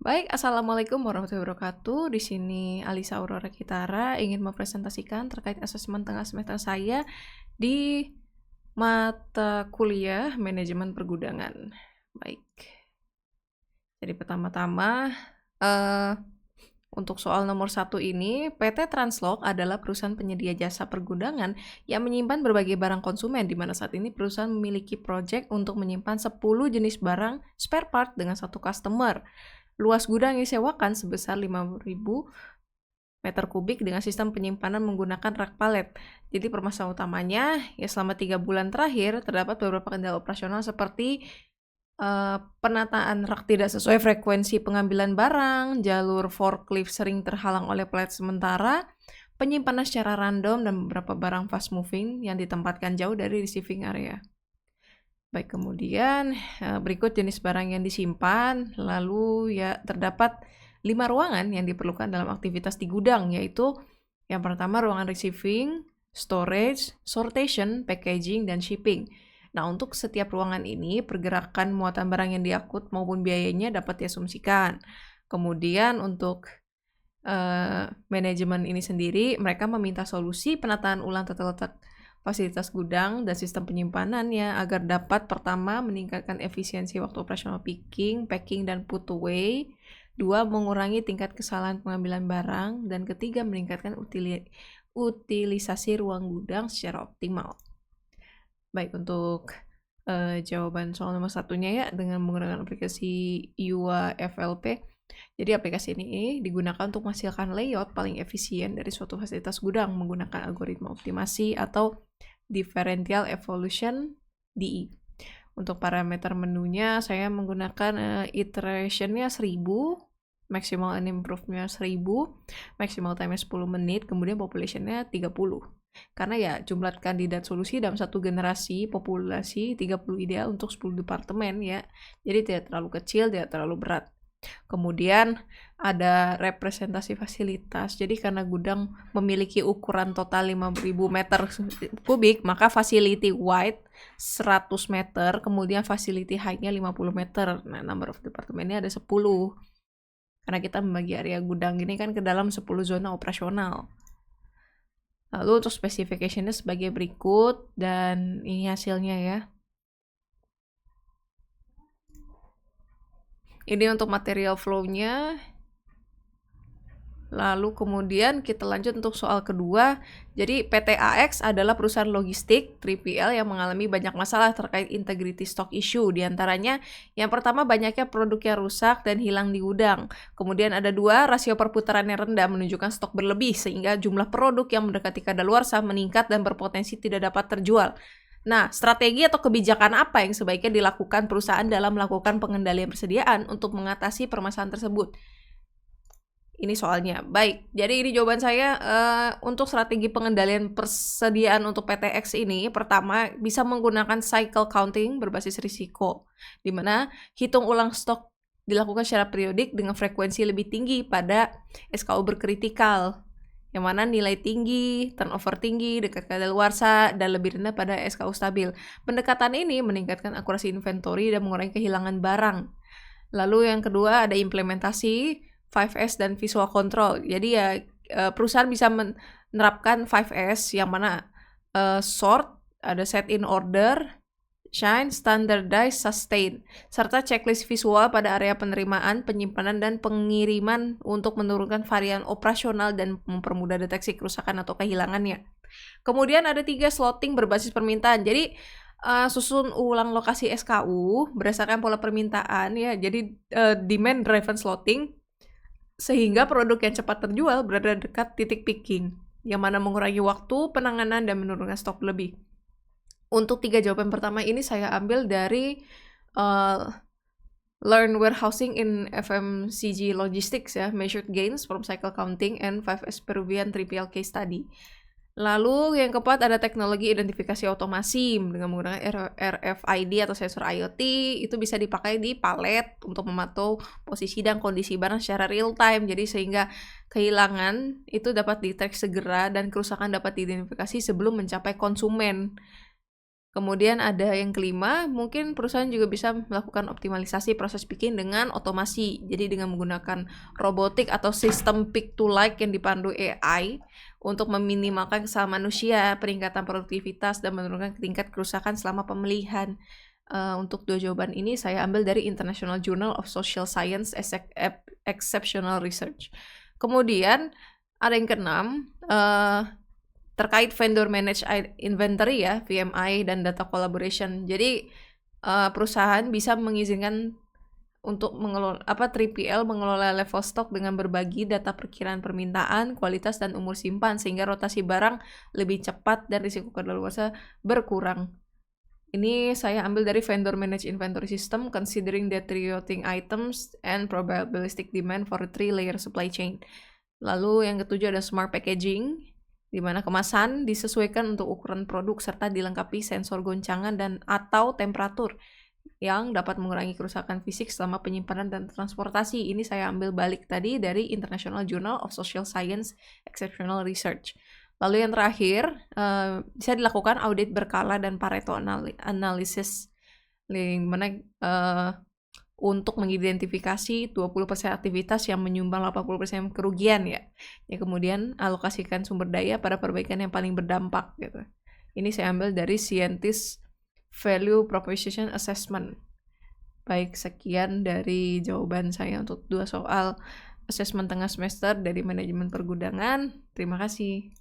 Baik, Assalamualaikum warahmatullahi wabarakatuh. Di sini Alisa Aurora Kitara ingin mempresentasikan terkait asesmen tengah semester saya di mata kuliah Manajemen Pergudangan. Baik. Jadi pertama-tama eh, untuk soal nomor 1 ini, PT Translog adalah perusahaan penyedia jasa pergudangan yang menyimpan berbagai barang konsumen, di mana saat ini perusahaan memiliki proyek untuk menyimpan 10 jenis barang spare part dengan satu customer. Luas gudang yang disewakan sebesar 5.000 meter kubik dengan sistem penyimpanan menggunakan rak palet. Jadi permasalahan utamanya, ya selama 3 bulan terakhir, terdapat beberapa kendala operasional seperti penataan rak tidak sesuai frekuensi pengambilan barang, jalur forklift sering terhalang oleh pelet sementara, penyimpanan secara random, dan beberapa barang fast moving yang ditempatkan jauh dari receiving area. Baik, kemudian berikut jenis barang yang disimpan, lalu ya terdapat 5 ruangan yang diperlukan dalam aktivitas di gudang, yaitu yang pertama ruangan receiving, storage, sortation, packaging, dan shipping. Nah, untuk setiap ruangan ini, pergerakan muatan barang yang diangkut maupun biayanya dapat diasumsikan. Kemudian untuk manajemen ini sendiri, mereka meminta solusi penataan ulang tata letak fasilitas gudang dan sistem penyimpanannya agar dapat pertama meningkatkan efisiensi waktu operasional picking, packing, dan put away. 2. Mengurangi tingkat kesalahan pengambilan barang. Dan ketiga, meningkatkan utilisasi ruang gudang secara optimal. Baik, untuk jawaban soal nomor satunya ya, dengan menggunakan aplikasi UA FLP. Jadi aplikasi ini digunakan untuk menghasilkan layout paling efisien dari suatu fasilitas gudang menggunakan algoritma optimasi atau differential evolution DE. Untuk parameter menunya saya menggunakan iterationnya 1000, maximal and improve-nya 1000, maximal time-nya 10 menit, kemudian population-nya 30. Karena ya jumlah kandidat solusi dalam satu generasi populasi 30 ideal untuk 10 departemen ya. Jadi tidak terlalu kecil, tidak terlalu berat. Kemudian ada representasi fasilitas. Jadi karena gudang memiliki ukuran total 5.000 meter kubik, maka facility wide 100 meter, kemudian facility height-nya 50 meter. Nah, number of departemennya ada 10. Karena kita membagi area gudang ini kan ke dalam 10 zona operasional. Lalu untuk specification-nya sebagai berikut, dan ini hasilnya ya. Ini untuk material flow-nya. Lalu kemudian kita lanjut untuk soal kedua. Jadi PT AX adalah perusahaan logistik 3PL yang mengalami banyak masalah terkait integrity stock issue. Di antaranya yang pertama banyaknya produk yang rusak dan hilang di gudang. Kemudian ada 2, rasio perputaran yang rendah menunjukkan stok berlebih sehingga jumlah produk yang mendekati kadaluarsa meningkat dan berpotensi tidak dapat terjual. Nah, strategi atau kebijakan apa yang sebaiknya dilakukan perusahaan dalam melakukan pengendalian persediaan untuk mengatasi permasalahan tersebut? Ini soalnya. Baik, jadi ini jawaban saya untuk strategi pengendalian persediaan untuk PTX ini. Pertama, bisa menggunakan cycle counting berbasis risiko, di mana hitung ulang stok dilakukan secara periodik dengan frekuensi lebih tinggi pada SKU berkritikal, yang mana nilai tinggi, turnover tinggi, dekat kadaluarsa, dan lebih rendah pada SKU stabil. Pendekatan ini meningkatkan akurasi inventory dan mengurangi kehilangan barang. Lalu yang kedua ada implementasi 5S dan visual control. Jadi ya perusahaan bisa menerapkan 5S yang mana sort, ada set in order, shine, standardize, sustain, serta checklist visual pada area penerimaan, penyimpanan, dan pengiriman untuk menurunkan varian operasional dan mempermudah deteksi kerusakan atau kehilangannya. Kemudian ada 3 slotting berbasis permintaan. Jadi susun ulang lokasi SKU berdasarkan pola permintaan ya. Jadi demand driven slotting sehingga produk yang cepat terjual berada dekat titik picking, yang mana mengurangi waktu penanganan dan menurunkan stok lebih. Untuk 3 jawaban pertama ini saya ambil dari Learn Warehousing in FMCG Logistics ya, Measured Gains from Cycle Counting and 5S Peruvian 3PL Case Study. Lalu yang keempat ada teknologi identifikasi otomasi dengan menggunakan RFID atau sensor IoT. Itu bisa dipakai di palet untuk memantau posisi dan kondisi barang secara real time. Jadi sehingga kehilangan itu dapat di-track segera dan kerusakan dapat diidentifikasi sebelum mencapai konsumen. Kemudian ada yang kelima, mungkin perusahaan juga bisa melakukan optimalisasi proses picking dengan otomasi. Jadi dengan menggunakan robotik atau sistem pick to like yang dipandu AI untuk meminimalkan kesalahan manusia, peningkatan produktivitas, dan menurunkan tingkat kerusakan selama pemilihan. Untuk dua jawaban ini saya ambil dari International Journal of Social Science Exceptional Research. Kemudian ada yang keenam, terkait vendor managed inventory ya, VMI, dan data collaboration. Jadi perusahaan bisa mengizinkan untuk mengelola 3PL mengelola level stok dengan berbagi data perkiraan permintaan, kualitas, dan umur simpan sehingga rotasi barang lebih cepat dan risiko kadaluarsa berkurang. Ini saya ambil dari vendor managed inventory system considering deteriorating items and probabilistic demand for a 3-layer supply chain. Lalu yang ketujuh ada smart packaging, di mana kemasan disesuaikan untuk ukuran produk serta dilengkapi sensor goncangan dan atau temperatur yang dapat mengurangi kerusakan fisik selama penyimpanan dan transportasi. Ini saya ambil balik tadi dari International Journal of Social Science Exceptional Research. Lalu yang terakhir, bisa dilakukan audit berkala dan Pareto analysis, dimana untuk mengidentifikasi 20% aktivitas yang menyumbang 80% kerugian ya. Kemudian alokasikan sumber daya pada perbaikan yang paling berdampak gitu. Ini saya ambil dari Scientist Value Proposition Assessment. Baik, sekian dari jawaban saya untuk 2 soal asesmen tengah semester dari manajemen pergudangan. Terima kasih.